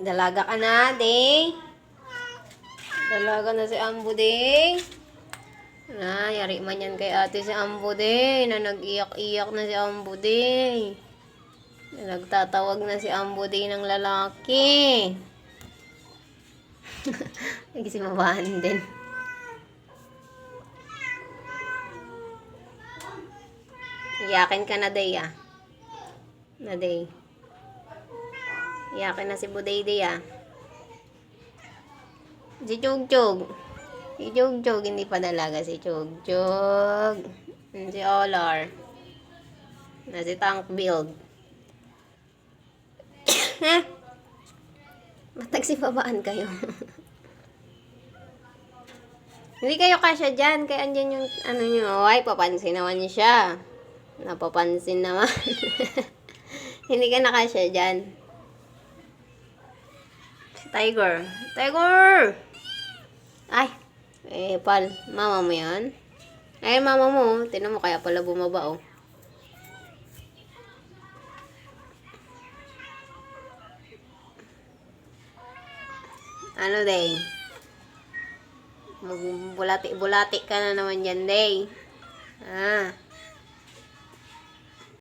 Dalaga ka na, Day. Dalaga na si Ambo, Day. Yari man yan kay ate si Ambo, Day. Na nag-iyak-iyak na si Ambo, Day. Na nagtatawag na si Ambo, Day ng lalaki. Nagsimabahan din. Iyakin ka na, Day, ah. Na, Day. Iyakin na si Buday, Day, ah. Si Chug-Chug. Si Chug-Chug, hindi pa dalaga si Chug-Chug. Si Olar. Na si Tank Build. Matagsibabaan kayo. Hindi kayo kasya dyan. Kaya andyan yung ano nyo. Ay, papansin naman siya. Napapansin naman. Hindi ka nakasya dyan. Si Tiger. Tiger! Ay. Pal. Mama mo yan? Ay, mama mo. Tinan mo kaya pala bumaba, oh. Ano, Day? Magbulati-bulati ka na naman dyan, Day.